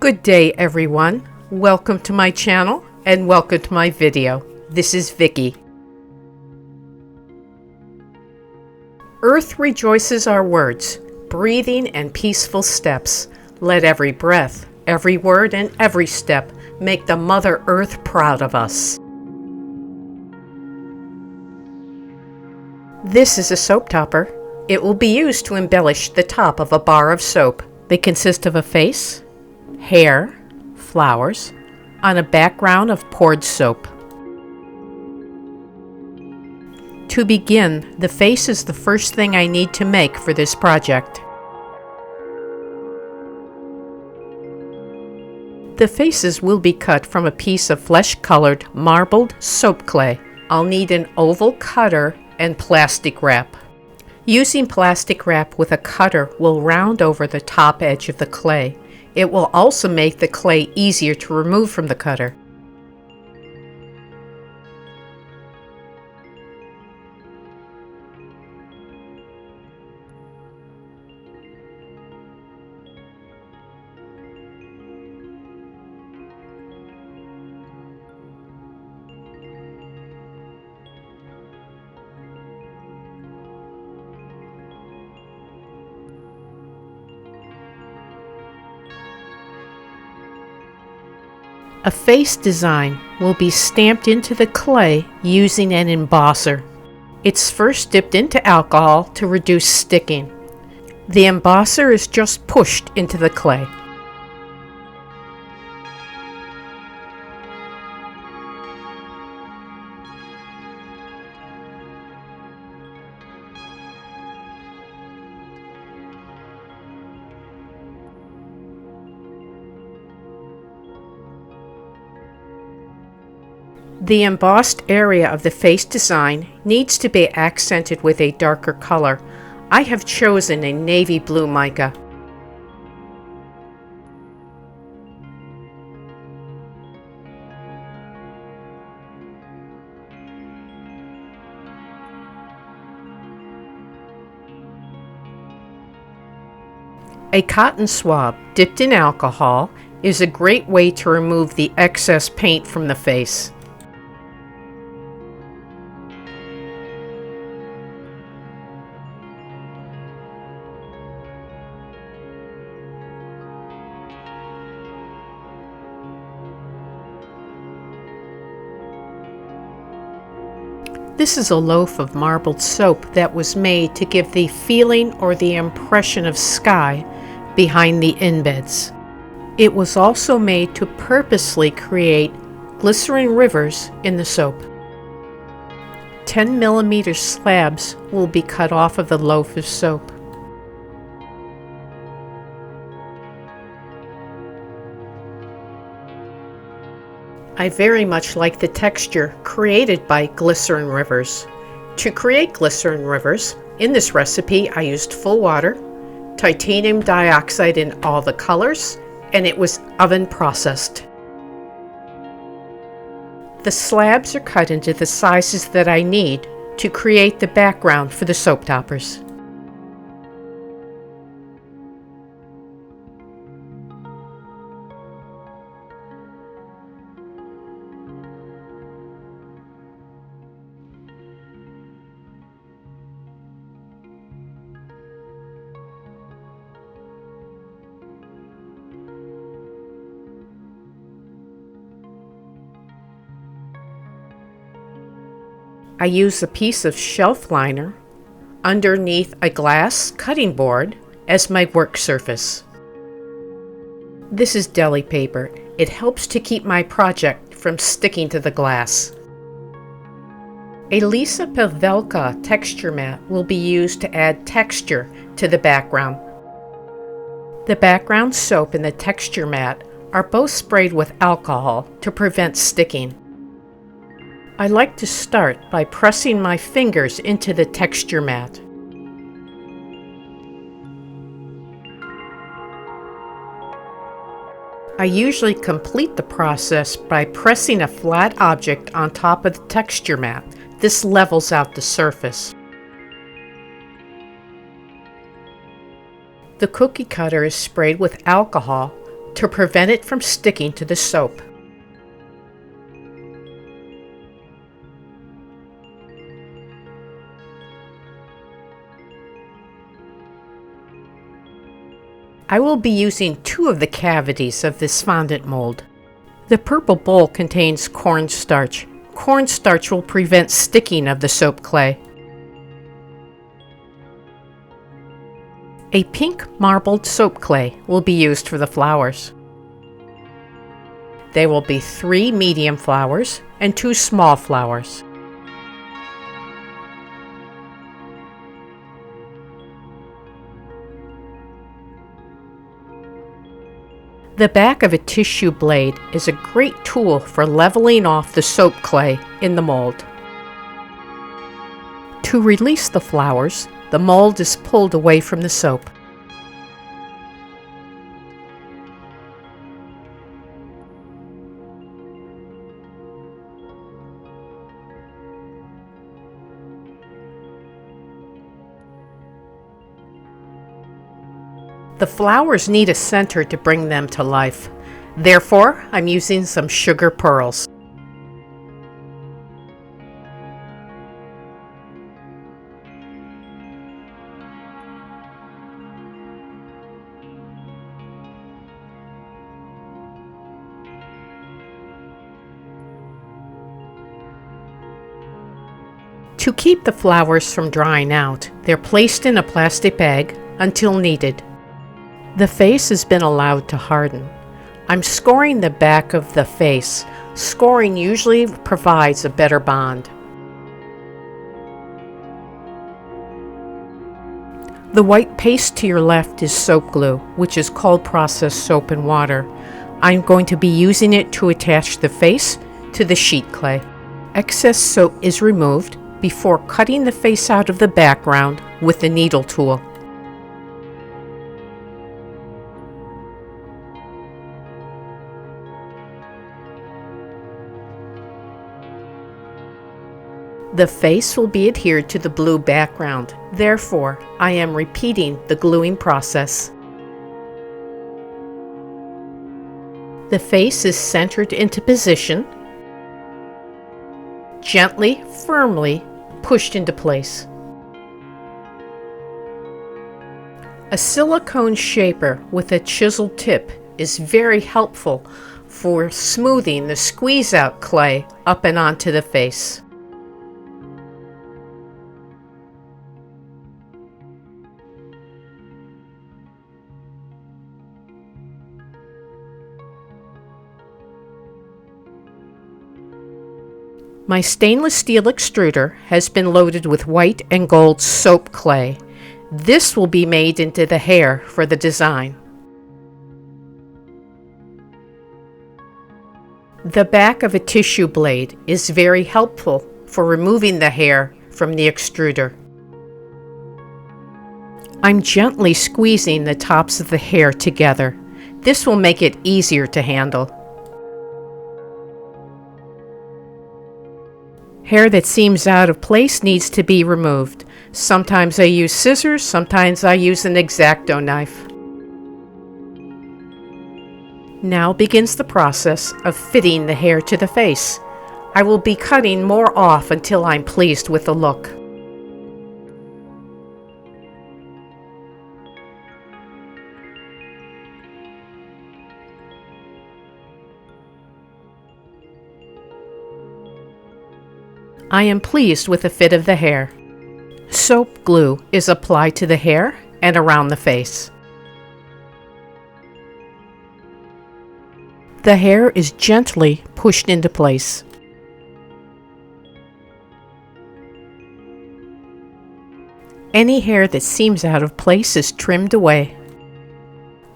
Good day, everyone. Welcome to my channel and welcome to my video. This is Vicky. Earth rejoices our words, breathing and peaceful steps. Let every breath, every word, and every step make the Mother Earth proud of us. This is a soap topper. It will be used to embellish the top of a bar of soap. They consist of a face, hair, flowers, on a background of poured soap. To begin, the face is the first thing I need to make for this project. The faces will be cut from a piece of flesh-colored marbled soap clay. I'll need an oval cutter and plastic wrap. Using plastic wrap with a cutter will round over the top edge of the clay. It will also make the clay easier to remove from the cutter. A face design will be stamped into the clay using an embosser. It's first dipped into alcohol to reduce sticking. The embosser is just pushed into the clay. The embossed area of the face design needs to be accented with a darker color. I have chosen a navy blue mica. A cotton swab dipped in alcohol is a great way to remove the excess paint from the face. This is a loaf of marbled soap that was made to give the feeling or the impression of sky behind the embeds. It was also made to purposely create glycerin rivers in the soap. 10mm slabs will be cut off of the loaf of soap. I very much like the texture created by glycerin rivers. To create glycerin rivers, in this recipe I used full water, titanium dioxide in all the colors, and it was oven processed. The slabs are cut into the sizes that I need to create the background for the soap toppers. I use a piece of shelf liner underneath a glass cutting board as my work surface. This is deli paper. It helps to keep my project from sticking to the glass. A Lisa Pavelka texture mat will be used to add texture to the background. The background soap and the texture mat are both sprayed with alcohol to prevent sticking. I like to start by pressing my fingers into the texture mat. I usually complete the process by pressing a flat object on top of the texture mat. This levels out the surface. The cookie cutter is sprayed with alcohol to prevent it from sticking to the soap. I will be using 2 of the cavities of this fondant mold. The purple bowl contains cornstarch. Cornstarch will prevent sticking of the soap clay. A pink marbled soap clay will be used for the flowers. There will be 3 medium flowers and 2 small flowers. The back of a tissue blade is a great tool for leveling off the soap clay in the mold. To release the flowers, the mold is pulled away from the soap. The flowers need a center to bring them to life. Therefore, I'm using some sugar pearls. To keep the flowers from drying out, they're placed in a plastic bag until needed. The face has been allowed to harden. I'm scoring the back of the face. Scoring usually provides a better bond. The white paste to your left is soap glue, which is called processed soap and water. I'm going to be using it to attach the face to the sheet clay. Excess soap is removed before cutting the face out of the background with the needle tool. The face will be adhered to the blue background. Therefore, I am repeating the gluing process. The face is centered into position, gently, firmly pushed into place. A silicone shaper with a chiseled tip is very helpful for smoothing the squeeze-out clay up and onto the face. My stainless steel extruder has been loaded with white and gold soap clay. This will be made into the hair for the design. The back of a tissue blade is very helpful for removing the hair from the extruder. I'm gently squeezing the tops of the hair together. This will make it easier to handle. Hair that seems out of place needs to be removed. Sometimes I use scissors, sometimes I use an X-Acto knife. Now begins the process of fitting the hair to the face. I will be cutting more off until I'm pleased with the look. I am pleased with the fit of the hair. Soap glue is applied to the hair and around the face. The hair is gently pushed into place. Any hair that seems out of place is trimmed away.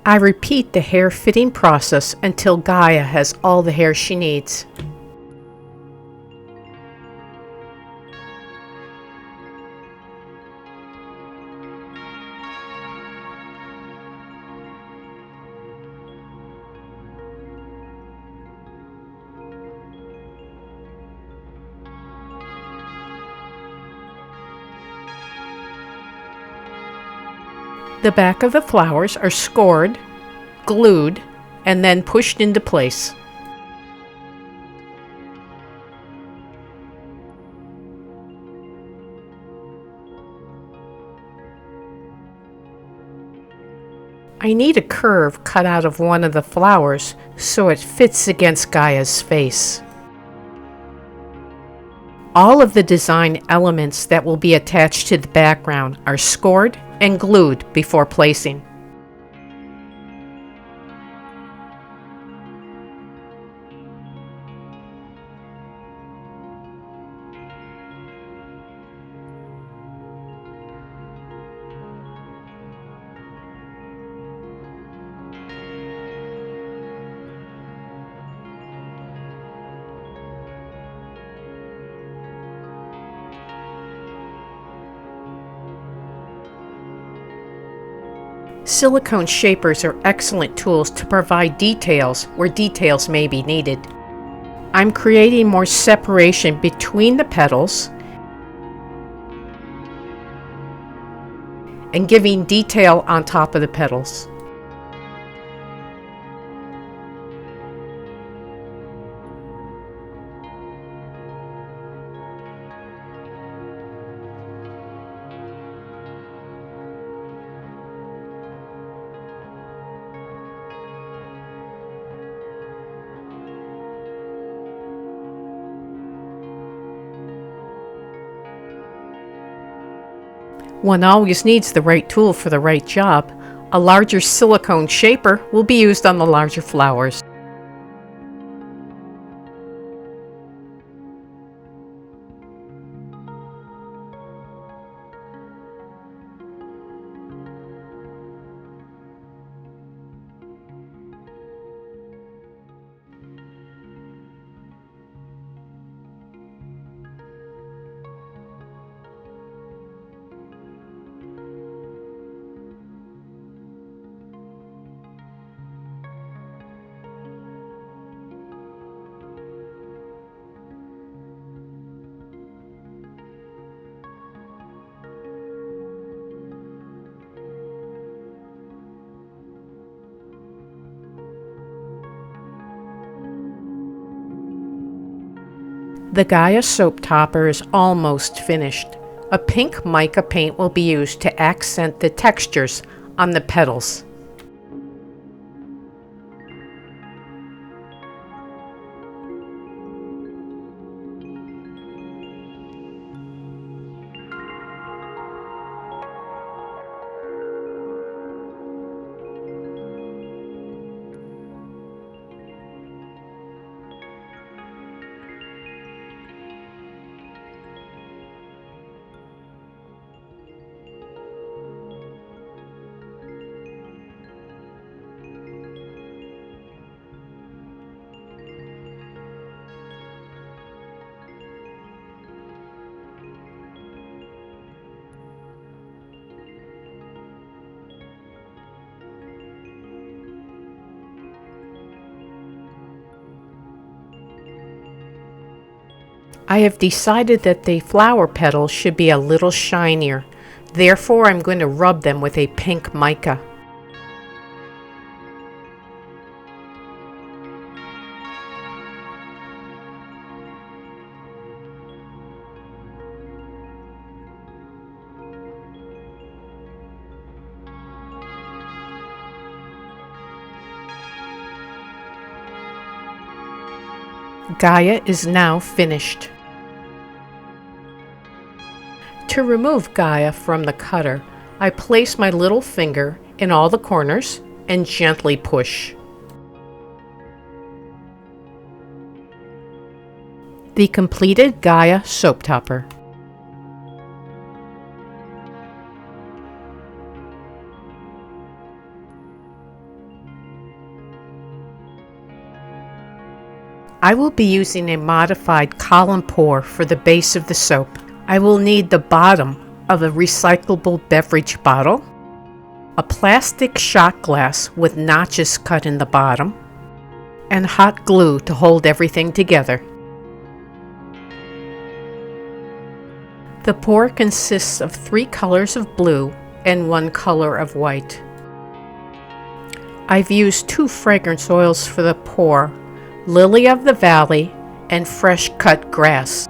I repeat the hair fitting process until Gaia has all the hair she needs. The back of the flowers are scored, glued, and then pushed into place. I need a curve cut out of one of the flowers so it fits against Gaia's face. All of the design elements that will be attached to the background are scored and glued before placing. Silicone shapers are excellent tools to provide details where details may be needed. I'm creating more separation between the petals and giving detail on top of the petals. One always needs the right tool for the right job. A larger silicone shaper will be used on the larger flowers. The Gaia soap topper is almost finished. A pink mica paint will be used to accent the textures on the petals. I have decided that the flower petals should be a little shinier. Therefore, I'm going to rub them with a pink mica. Gaia is now finished. To remove Gaia from the cutter, I place my little finger in all the corners and gently push. The completed Gaia soap topper. I will be using a modified column pour for the base of the soap. I will need the bottom of a recyclable beverage bottle, a plastic shot glass with notches cut in the bottom, and hot glue to hold everything together. The pour consists of 3 colors of blue and 1 color of white. I've used 2 fragrance oils for the pour, Lily of the Valley and fresh cut grass.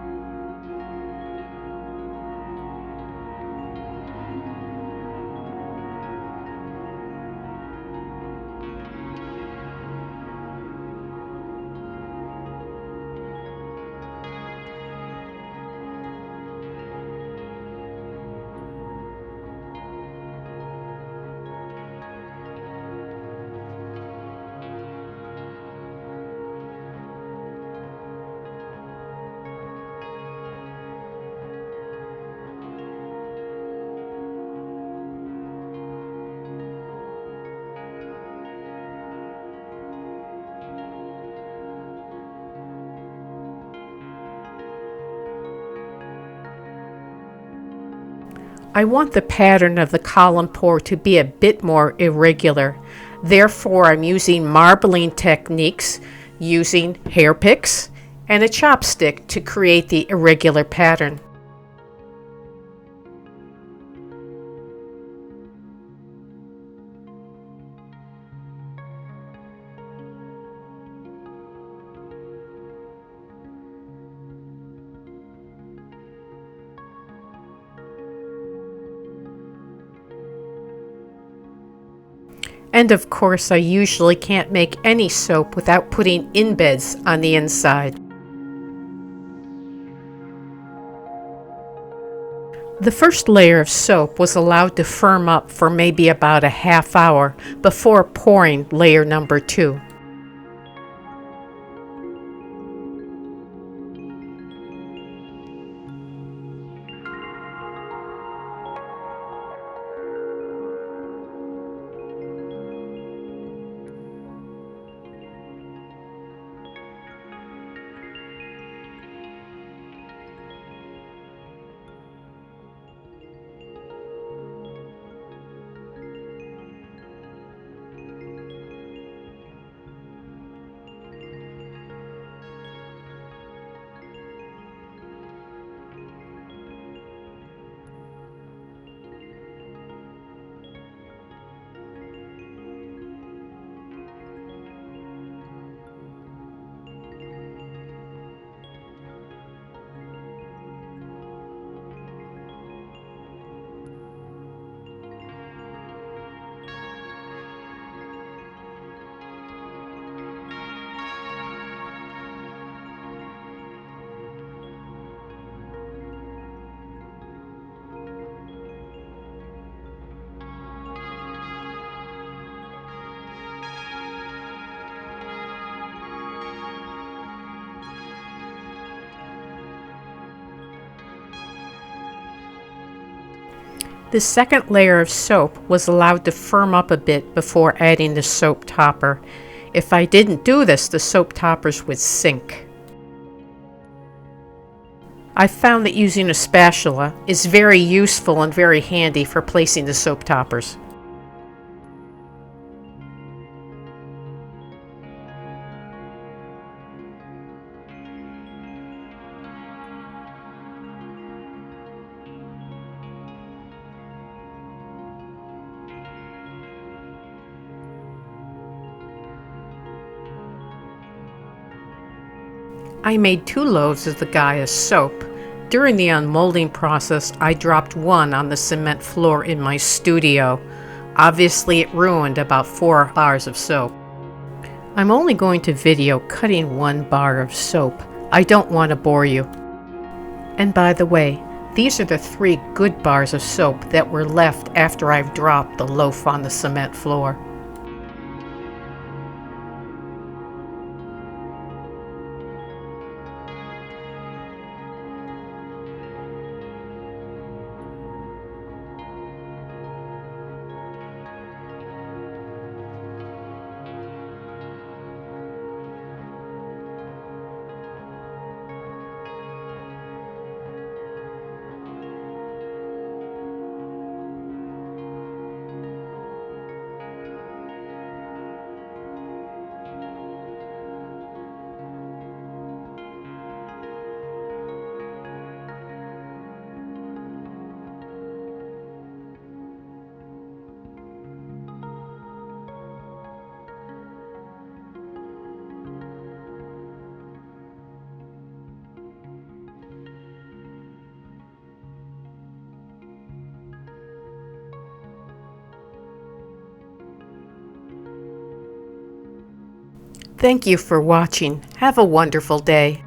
I want the pattern of the column pour to be a bit more irregular. Therefore, I'm using marbling techniques, using hair picks and a chopstick to create the irregular pattern. And of course, I usually can't make any soap without putting embeds on the inside. The first layer of soap was allowed to firm up for maybe about a half hour before pouring layer number 2. The second layer of soap was allowed to firm up a bit before adding the soap topper. If I didn't do this, the soap toppers would sink. I found that using a spatula is very useful and very handy for placing the soap toppers. I made 2 loaves of the Gaia soap. During the unmolding process, I dropped one on the cement floor in my studio. Obviously, it ruined about 4 bars of soap. I'm only going to video cutting 1 bar of soap. I don't want to bore you. And by the way, these are the 3 good bars of soap that were left after I've dropped the loaf on the cement floor. Thank you for watching. Have a wonderful day.